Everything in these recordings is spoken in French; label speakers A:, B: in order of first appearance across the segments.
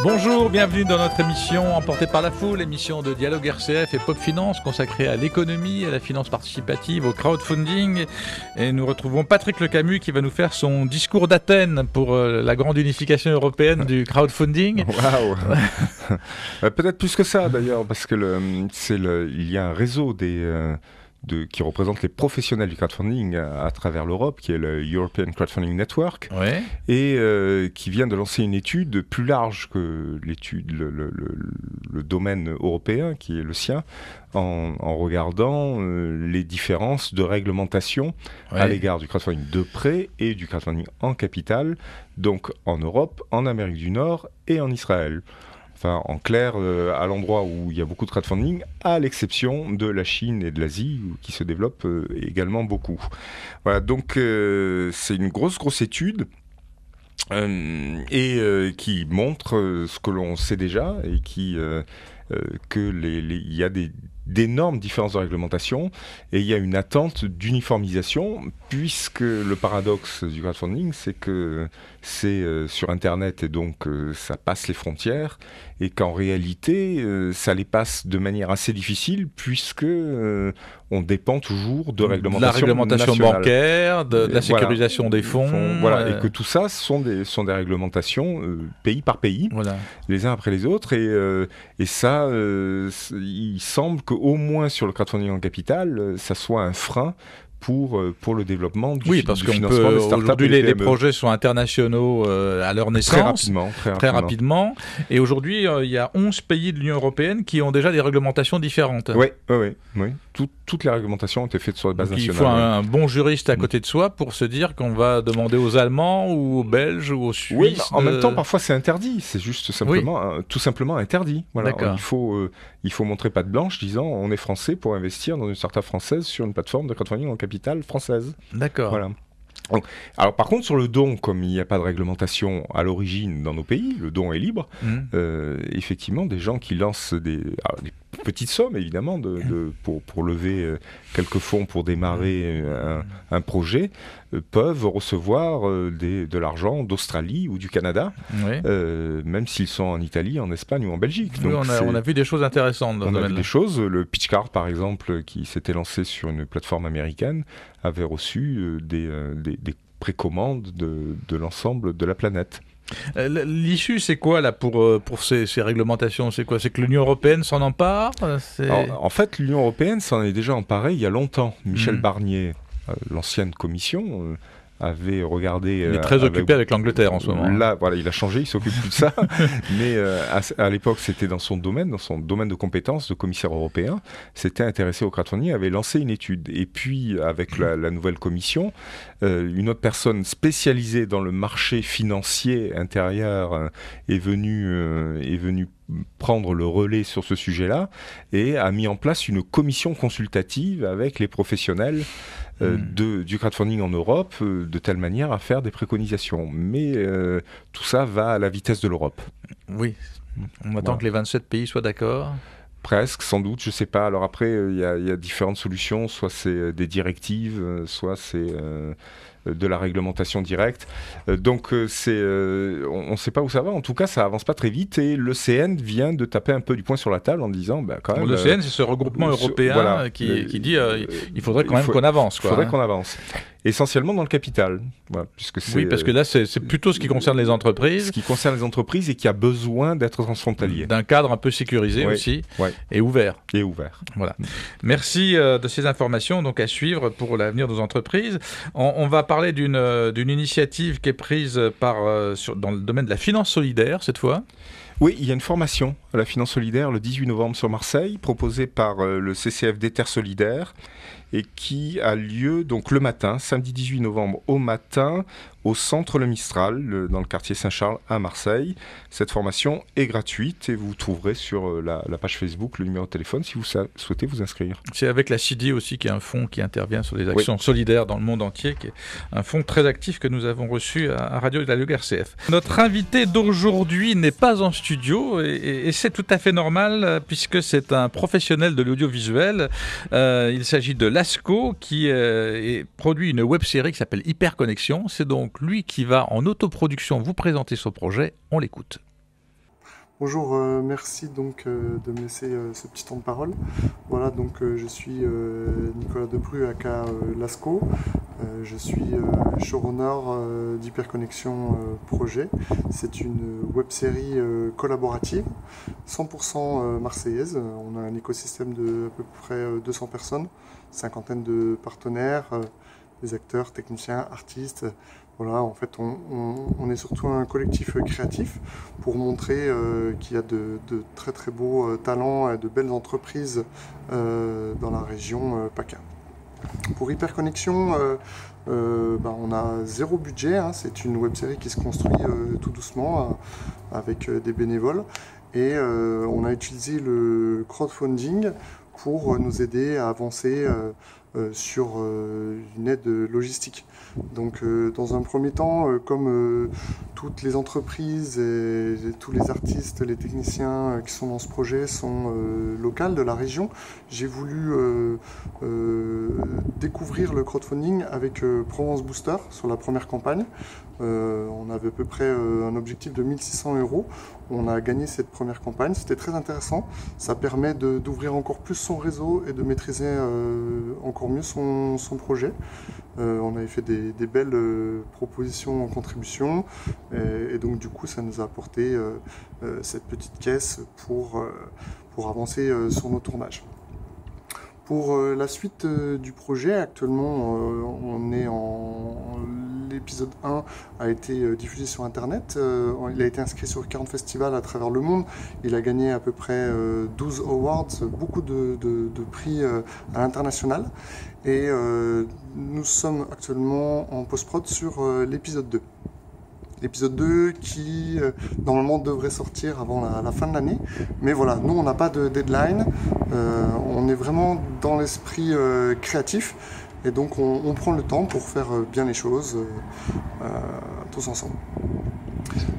A: Bonjour, bienvenue dans notre émission Emportée par la foule, émission de Dialogue RCF et Pop Finance consacrée à l'économie, à la finance participative, au crowdfunding. Et nous retrouvons Patrick Lecamus qui va nous faire son discours d'Athènes pour la grande unification européenne du crowdfunding.
B: Waouh. Peut-être plus que ça d'ailleurs, parce que il y a un réseau qui représente les professionnels du crowdfunding à travers l'Europe, qui est le European Crowdfunding Network,
A: Ouais.
B: et qui vient de lancer une étude plus large que l'étude, le domaine européen, qui est le sien, en regardant les différences de réglementation à l'égard du crowdfunding de prêt et du crowdfunding en capital, donc en Europe, en Amérique du Nord et en Israël. Enfin, en clair, à l'endroit où il y a beaucoup de crowdfunding, à l'exception de la Chine et de l'Asie, qui se développent également beaucoup. Voilà, donc c'est une grosse étude qui montre ce que l'on sait déjà et il y a d'énormes différences de réglementation et il y a une attente d'uniformisation, puisque le paradoxe du crowdfunding, c'est que c'est sur Internet et donc ça passe les frontières, et qu'en réalité ça les passe de manière assez difficile, puisque on dépend toujours de réglementation
A: la réglementation
B: nationale,
A: bancaire, de la sécurisation des fonds.
B: Et que tout ça sont des réglementations pays par pays, les uns après les autres, et ça, il semble qu'au moins sur le crowdfunding en capital, ça soit un frein pour le développement du financement des startups.
A: Aujourd'hui, les projets sont internationaux à leur naissance. Très rapidement. Et aujourd'hui, il y a 11 pays de l'Union européenne qui ont déjà des réglementations différentes.
B: Oui. Toutes les réglementations ont été faites sur la base nationale.
A: Il faut un bon juriste à côté de soi pour se dire qu'on va demander aux Allemands ou aux Belges ou aux Suisses.
B: Oui, en même temps, parfois c'est interdit. C'est juste tout simplement interdit. Voilà. Il faut montrer patte blanche, disant on est français pour investir dans une startup française sur une plateforme de crowdfunding en capital française.
A: D'accord.
B: Voilà. Alors par contre, sur le don, comme il n'y a pas de réglementation à l'origine dans nos pays, le don est libre, effectivement, des gens qui lancent des petites sommes, évidemment, pour lever quelques fonds pour démarrer un projet, peuvent recevoir de l'argent d'Australie ou du Canada, même s'ils sont en Italie, en Espagne ou en Belgique.
A: Oui,
B: donc
A: on a vu des choses intéressantes.
B: On a vu des choses. Le Pitchcart, par exemple, qui s'était lancé sur une plateforme américaine, avait reçu des précommandes de l'ensemble de la planète.
A: L'issue, c'est quoi là pour ces réglementations? C'est quoi? C'est que l'Union européenne s'en empare?
B: Alors, en fait, l'Union européenne s'en est déjà emparée il y a longtemps. Michel Barnier, l'ancienne commission, avait regardé...
A: Il est très occupé avec l'Angleterre en ce moment.
B: Là, voilà, il a changé, il s'occupe plus de ça. Mais à l'époque, c'était dans son domaine de compétences de commissaire européen. S'était intéressé au crowdfunding, avait lancé une étude. Et puis, avec la nouvelle commission, une autre personne spécialisée dans le marché financier intérieur est venue prendre le relais sur ce sujet-là et a mis en place une commission consultative avec les professionnels du crowdfunding en Europe, de telle manière à faire des préconisations. Mais tout ça va à la vitesse de l'Europe.
A: Oui, on attend que les 27 pays soient d'accord.
B: Presque, sans doute, je ne sais pas. Alors après, il y a différentes solutions. Soit c'est des directives, soit c'est de la réglementation directe. Donc on ne sait pas où ça va. En tout cas, ça avance pas très vite. Et l'ECN vient de taper un peu du poing sur la table en disant, quand même...
A: L'ECN, c'est ce regroupement européen qui dit il faudrait quand même qu'on avance.
B: Il faudrait qu'on avance. Essentiellement dans le capital. Voilà,
A: oui, parce que là, c'est plutôt ce qui concerne les entreprises.
B: Ce qui concerne les entreprises et qui a besoin d'être transfrontalier.
A: D'un cadre un peu sécurisé aussi, et ouvert.
B: Et ouvert.
A: Voilà. Merci de ces informations donc à suivre pour l'avenir de nos entreprises. On va parler d'une initiative qui est prise dans le domaine de la finance solidaire cette fois.
B: Oui, il y a une formation à la finance solidaire le 18 novembre sur Marseille, proposée par le CCFD Terre Solidaire, et qui a lieu donc le matin, samedi 18 novembre au matin, au centre Le Mistral, dans le quartier Saint-Charles à Marseille. Cette formation est gratuite et vous trouverez sur la page Facebook le numéro de téléphone si vous souhaitez vous inscrire.
A: C'est avec la CIDI aussi, qui est un fonds qui intervient sur les actions solidaires dans le monde entier, qui est un fonds très actif que nous avons reçu à Radio Dialogue RCF. Notre invité d'aujourd'hui n'est pas en studio et c'est tout à fait normal puisque c'est un professionnel de l'audiovisuel. Il s'agit de Lasco qui produit une web-série qui s'appelle Hyperconnexion. C'est donc lui qui va en autoproduction vous présenter son projet. On l'écoute.
C: Bonjour, merci donc de me laisser ce petit temps de parole. Voilà, donc je suis Nicolas Debru aka Lasco. Je suis showrunner d'Hyperconnexion Projet. C'est une web-série collaborative, 100% marseillaise. On a un écosystème de à peu près 200 personnes, cinquantaine de partenaires, des acteurs, techniciens, artistes. Voilà, en fait, on est surtout un collectif créatif pour montrer qu'il y a de très très beaux talents et de belles entreprises dans la région PACA. Pour Hyperconnexion, on a zéro budget, hein, c'est une web-série qui se construit tout doucement avec des bénévoles et on a utilisé le crowdfunding pour nous aider à avancer sur une aide logistique. Donc dans un premier temps, comme toutes les entreprises et tous les artistes, les techniciens qui sont dans ce projet sont locaux de la région, j'ai voulu découvrir le crowdfunding avec Provence Booster sur la première campagne. On avait à peu près un objectif de 1600 €. On a gagné cette première campagne, c'était très intéressant. Ça permet d'ouvrir encore plus son réseau et de maîtriser encore mieux son projet. On avait fait des belles propositions en contribution et donc du coup ça nous a apporté cette petite caisse pour avancer sur nos tournages. Pour la suite du projet, actuellement on est l'épisode 1 a été diffusé sur internet, il a été inscrit sur 40 festivals à travers le monde, il a gagné à peu près 12 awards, beaucoup de prix à l'international et nous sommes actuellement en post-prod sur l'épisode 2. L'épisode 2 qui normalement devrait sortir avant la fin de l'année. Mais voilà, nous on n'a pas de deadline, on est vraiment dans l'esprit créatif et donc on prend le temps pour faire bien les choses tous ensemble.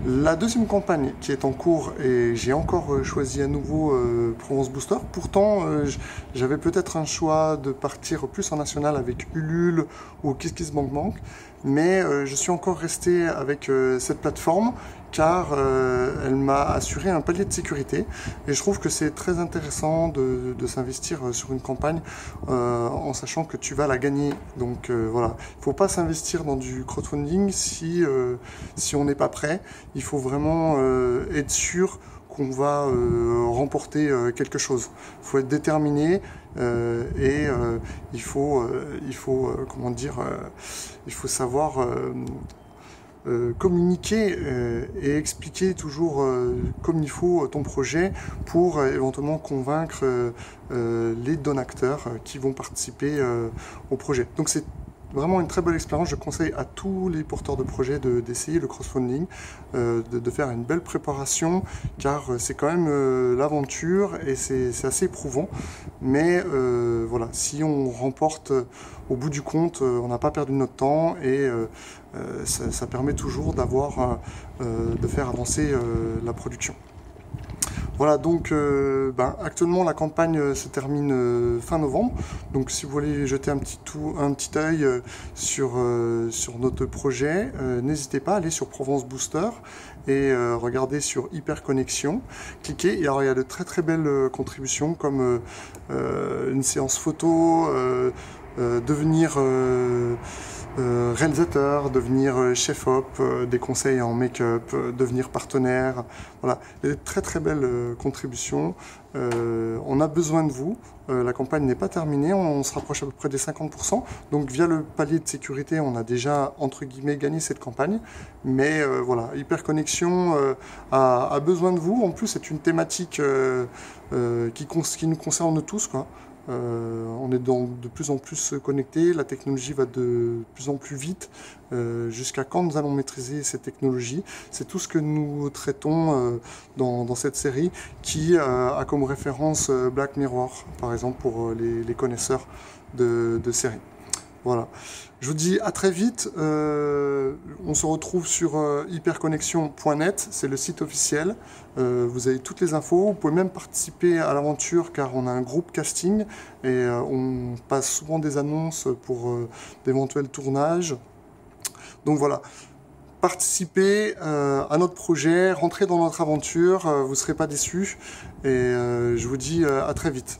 C: La deuxième campagne qui est en cours et j'ai encore choisi à nouveau Provence Booster. Pourtant, j'avais peut-être un choix de partir plus en national avec Ulule ou KissKissBankBank, mais je suis encore resté avec cette plateforme car elle m'a assuré un palier de sécurité et je trouve que c'est très intéressant de s'investir sur une campagne en sachant que tu vas la gagner. Donc voilà, il ne faut pas s'investir dans du crowdfunding si on n'est pas prêt. Il faut vraiment être sûr qu'on va remporter quelque chose. Il faut être déterminé et il faut savoir communiquer et expliquer toujours comme il faut ton projet pour éventuellement convaincre les donateurs qui vont participer au projet. Donc c'est vraiment une très bonne expérience. Je conseille à tous les porteurs de projets d'essayer le crowdfunding, de faire une belle préparation car c'est quand même l'aventure et c'est assez éprouvant. Mais voilà, si on remporte au bout du compte, on n'a pas perdu notre temps et ça permet toujours de faire avancer la production. Voilà, donc actuellement la campagne se termine fin novembre. Donc si vous voulez jeter un petit œil sur notre projet, n'hésitez pas à aller sur Provence Booster et regardez sur Hyperconnexion. Cliquez, il y a de très très belles contributions comme une séance photo, devenir réalisateur, devenir chef-op, des conseils en make-up, devenir partenaire. Voilà, des très très belles contributions. On a besoin de vous. La campagne n'est pas terminée, on se rapproche à peu près des 50%. Donc via le palier de sécurité, on a déjà entre guillemets gagné cette campagne. Mais voilà, Hyperconnexion a besoin de vous. En plus, c'est une thématique qui nous concerne tous, quoi. On est de plus en plus connectés, la technologie va de plus en plus vite. Jusqu'à quand nous allons maîtriser cette technologie? C'est tout ce que nous traitons dans cette série qui a comme référence Black Mirror, par exemple, pour les connaisseurs de séries. Voilà. Je vous dis à très vite. On se retrouve sur hyperconnexion.net, c'est le site officiel. Vous avez toutes les infos. Vous pouvez même participer à l'aventure car on a un groupe casting et on passe souvent des annonces pour d'éventuels tournages. Donc voilà. participez à notre projet, rentrez dans notre aventure, vous ne serez pas déçus. Et je vous dis à très vite.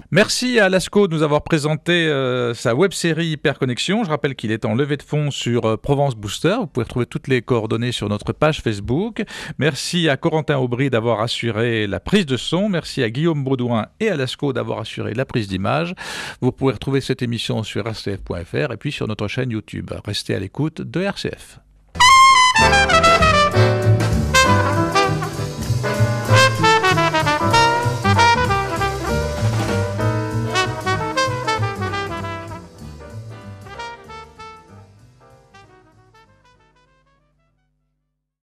A: Merci à Lasco de nous avoir présenté sa web-série Hyperconnexion. Je rappelle qu'il est en levée de fonds sur Provence Booster. Vous pouvez retrouver toutes les coordonnées sur notre page Facebook. Merci à Corentin Aubry d'avoir assuré la prise de son. Merci à Guillaume Baudouin et à Lasco d'avoir assuré la prise d'image. Vous pouvez retrouver cette émission sur rcf.fr et puis sur notre chaîne YouTube. Restez à l'écoute de RCF.